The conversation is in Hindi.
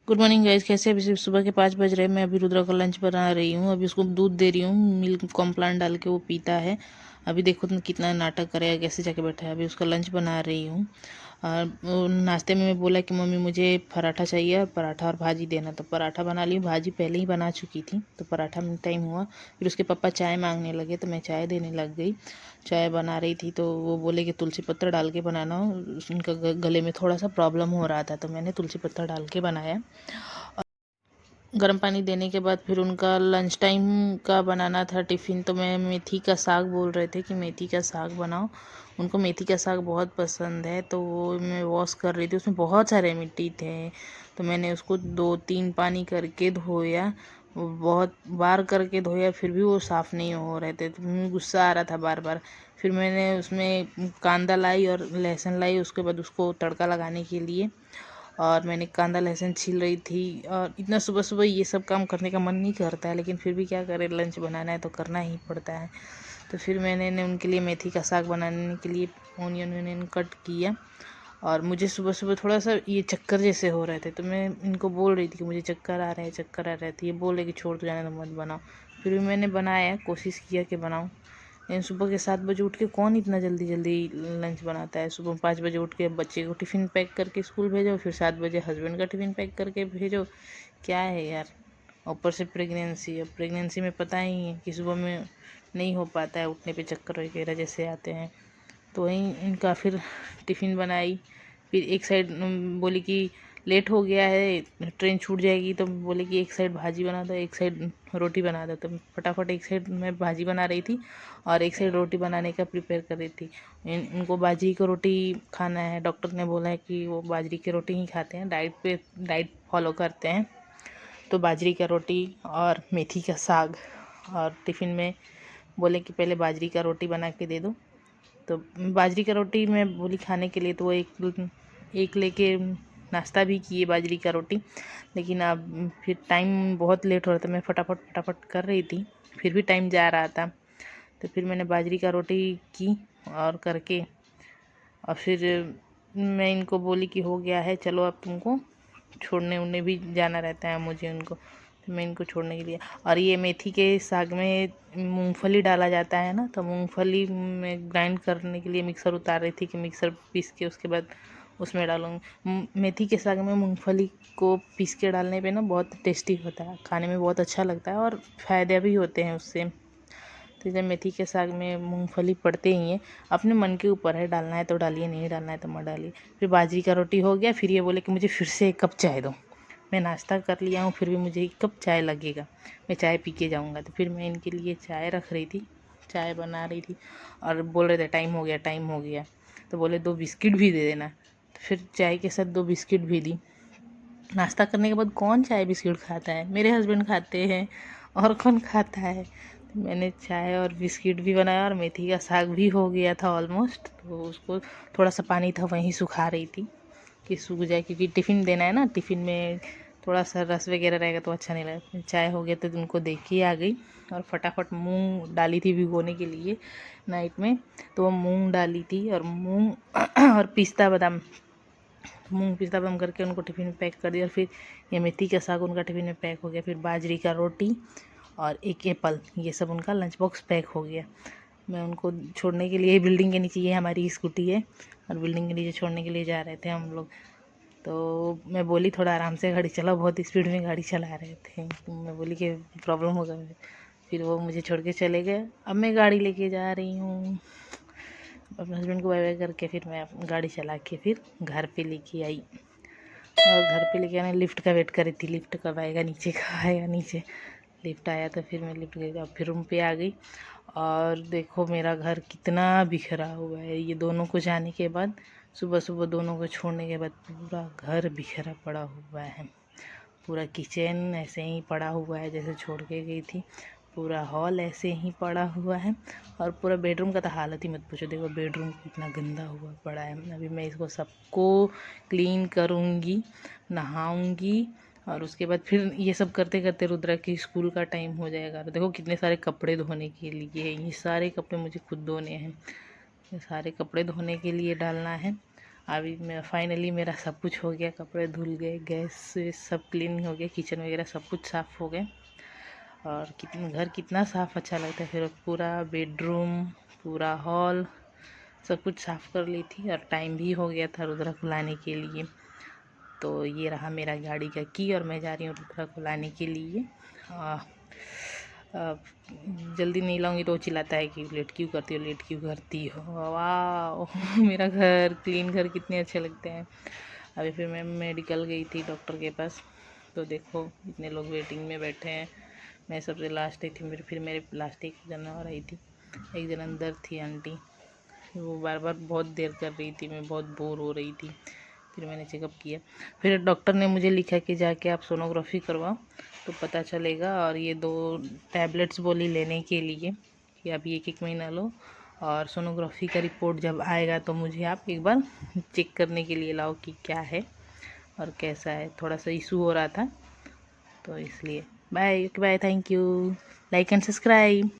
गुड मॉर्निंग गाइस, कैसे अभी सुबह के 5 बज रहे हैं। मैं अभी रुद्रा का लंच बना रही हूँ। अभी उसको दूध दे रही हूँ, मिल्क कॉम्प्लान डाल के वो पीता है। अभी देखो तुम कितना नाटक करेगा, कैसे जाके बैठा है। अभी उसका लंच बना रही हूँ। और नाश्ते में मैं बोला कि मम्मी मुझे पराठा चाहिए और पराठा और भाजी देना, तो पराठा बना ली। भाजी पहले ही बना चुकी थी, तो पराठा में टाइम हुआ। फिर उसके पापा चाय मांगने लगे तो मैं चाय देने लग गई। चाय बना रही थी तो वो बोले कि तुलसी पत्ता डाल के बनाना। उनका गले में थोड़ा सा प्रॉब्लम हो रहा था, तो मैंने तुलसी पत्ता डाल के बनाया। गर्म पानी देने के बाद फिर उनका लंच टाइम का बनाना था टिफ़िन, तो मैं मेथी का साग बोल रहे थे कि मेथी का साग बनाओ। उनको मेथी का साग बहुत पसंद है, तो वो मैं वॉश कर रही थी। उसमें बहुत सारे मिट्टी थे, तो मैंने उसको 2-3 पानी करके धोया। वो बहुत बार करके धोया, फिर भी वो साफ़ नहीं हो रहे थे, तो मुझे गुस्सा आ रहा था बार बार। फिर मैंने उसमें कांदा लाई और लहसुन लाई, उसके बाद उसको तड़का लगाने के लिए। और मैंने कांदा लहसुन छील रही थी। और इतना सुबह सुबह ये सब काम करने का मन नहीं करता है, लेकिन फिर भी क्या करें, लंच बनाना है तो करना ही पड़ता है। तो फिर मैंने उनके लिए मेथी का साग बनाने के लिए ऑनियन वनियन कट किया। और मुझे सुबह सुबह थोड़ा सा ये चक्कर जैसे हो रहे थे, तो मैं इनको बोल रही थी कि मुझे चक्कर आ रहे हैं, चक्कर आ रहे थे। ये बोल रहे कि छोड़ तो जाने, तो मत बनाओ। फिर भी मैंने बनाया, कोशिश किया कि बनाऊँ। लेकिन सुबह के 7 बजे उठ के कौन इतना जल्दी जल्दी लंच बनाता है। सुबह 5 बजे उठ के बच्चे को टिफ़िन पैक करके स्कूल भेजो, फिर 7 बजे हस्बैंड का टिफ़िन पैक करके भेजो। क्या है यार। ऊपर से प्रेगनेंसी, अब प्रेगनेंसी में पता ही है कि सुबह में नहीं हो पाता है, उठने पे चक्कर वगैरह जैसे आते हैं। तो वहीं इनका फिर टिफ़िन बनाई। फिर एक साइड बोली कि लेट हो गया है, ट्रेन छूट जाएगी, तो बोले कि एक साइड भाजी बना दो, एक साइड रोटी बना दो। तो फटाफट एक साइड मैं भाजी बना रही थी और एक साइड रोटी बनाने का प्रिपेयर कर रही थी। इनको बाजरी की रोटी खाना है। डॉक्टर ने बोला है कि वो बाजरी की रोटी ही खाते हैं, डाइट फॉलो करते हैं। तो बाजरी का रोटी और मेथी का साग। और टिफ़िन में बोले कि पहले बाजरी का रोटी बना के दे दो। तो बाजरी का रोटी मैं बोली खाने के लिए, तो वो एक लेके नाश्ता भी किए बाजरी का रोटी। लेकिन अब फिर टाइम बहुत लेट हो रहा था, मैं फटाफट फटाफट कर रही थी, फिर भी टाइम जा रहा था। तो फिर मैंने बाजरी का रोटी की और करके, और फिर मैं इनको बोली कि हो गया है, चलो अब तुमको छोड़ने उड़ने भी जाना रहता है मुझे उनको। तो मैं इनको छोड़ने के लिए, और ये मेथी के साग में मूंगफली डाला जाता है ना, तो मूंगफली में ग्राइंड करने के लिए मिक्सर उतार रही थी कि मिक्सर पीस के उसके बाद उसमें डालूँगी। मेथी के साग में मूंगफली को पीस के डालने पे ना बहुत टेस्टी होता है, खाने में बहुत अच्छा लगता है और फ़ायदे भी होते हैं उससे। तो जब मेथी के साग में मूंगफली पड़ते ही हैं। अपने मन के ऊपर है, डालना है तो डालिए, नहीं डालना है तो मत डालिए। फिर बाजरी का रोटी हो गया। फिर ये बोले कि मुझे फिर से 1 कप चाय दो। मैं नाश्ता कर लिया हूँ, फिर भी मुझे 1 कप चाय लगेगा, मैं चाय पी के जाऊँगा। तो फिर मैं इनके लिए चाय रख रही थी, चाय बना रही थी। और बोल रहे थे टाइम हो गया, टाइम हो गया। तो बोले 2 बिस्किट भी दे देना। तो फिर चाय के साथ 2 बिस्किट भी दी। नाश्ता करने के बाद कौन चाय बिस्किट खाता है, मेरे हस्बैंड खाते हैं, और कौन खाता है। तो मैंने चाय और बिस्किट भी बनाया और मेथी का साग भी हो गया था ऑलमोस्ट। तो उसको थोड़ा सा पानी था वहीं सुखा रही थी कि सूख जाए, क्योंकि टिफ़िन देना है ना, टिफ़िन में थोड़ा सा रस वगैरह रहेगा तो अच्छा नहीं लगेगा। चाय हो गया तो उनको देख के आ गई। और फटाफट मूंग डाली थी भिगोने के लिए नाइट में, तो वो मूंग डाली थी और मूंग और पिस्ता बादाम, मूंग पिस्ता बम करके उनको टिफ़िन में पैक कर दिया। और फिर ये मेथी का साग उनका टिफ़िन में पैक हो गया। फिर बाजरी का रोटी और एक एप्पल, ये सब उनका लंच बॉक्स पैक हो गया। मैं उनको छोड़ने के लिए बिल्डिंग के नीचे, ये हमारी स्कूटी है, और बिल्डिंग के नीचे छोड़ने के लिए जा रहे थे हम लोग। तो मैं बोली थोड़ा आराम से गाड़ी चलाओ, बहुत स्पीड में गाड़ी चला रहे थे, तो मैं बोली कि प्रॉब्लम होगा मुझे। फिर वो मुझे छोड़ के चले गए। अब मैं गाड़ी लेके जा रही हूँ। अपने हस्बैंड को बाय बाय करके फिर मैं गाड़ी चला के फिर घर पे लेके आई। और घर पे लेके आने लिफ्ट का वेट कर रही थी, लिफ्ट कब आएगा नीचे, कब आएगा नीचे। लिफ्ट आया तो फिर मैं लिफ्ट गई, अब फिर रूम पे आ गई। और देखो मेरा घर कितना बिखरा हुआ है। ये दोनों को जाने के बाद, सुबह सुबह दोनों को छोड़ने के बाद पूरा घर बिखरा पड़ा हुआ है। पूरा किचन ऐसे ही पड़ा हुआ है जैसे छोड़ के गई थी। पूरा हॉल ऐसे ही पड़ा हुआ है। और पूरा बेडरूम का तो हालत ही मत पूछो, देखो बेडरूम कितना गंदा हुआ पड़ा है। अभी मैं इसको सबको क्लीन करूँगी, नहाऊँगी, और उसके बाद फिर ये सब करते करते रुद्रा की स्कूल का टाइम हो जाएगा। तो देखो कितने सारे कपड़े धोने के लिए है, ये सारे कपड़े मुझे खुद धोने हैं। ये सारे कपड़े धोने के लिए डालना है। अभी मैं फाइनली मेरा सब कुछ हो गया, कपड़े धुल गए, गैस सब क्लीन हो गया, किचन वगैरह सब कुछ साफ़ हो गए। और घर कितना साफ़ अच्छा लगता है। फिर पूरा बेडरूम, पूरा हॉल सब कुछ साफ़ कर ली थी और टाइम भी हो गया था रुद्रा को लाने के लिए। तो ये रहा मेरा गाड़ी का की और मैं जा रही हूँ रुद्रा को लाने के लिए। जल्दी नहीं लाऊंगी तो वो चिल्लाता है कि लेट क्यों करती हो, लेट क्यों करती हो। वाह मेरा घर, क्लीन घर कितने अच्छे लगते हैं। अभी फिर मैं मेडिकल गई थी डॉक्टर के पास, तो देखो इतने लोग वेटिंग में बैठे हैं। मैं सबसे लास्ट ही थी, फिर मेरे लास्ट एक जन और आई थी, एक जन अंदर थी आंटी, वो बार बार बहुत देर कर रही थी, मैं बहुत बोर हो रही थी। फिर मैंने चेकअप किया, फिर डॉक्टर ने मुझे लिखा कि जाके आप सोनोग्राफी करवाओ तो पता चलेगा। और ये 2 टैबलेट्स बोली लेने के लिए कि आप ये 1 महीना लो, और सोनोग्राफी का रिपोर्ट जब आएगा तो मुझे आप एक बार चेक करने के लिए लाओ कि क्या है और कैसा है। थोड़ा सा इशू हो रहा था तो इसलिए। Bye bye, thank you, like and subscribe.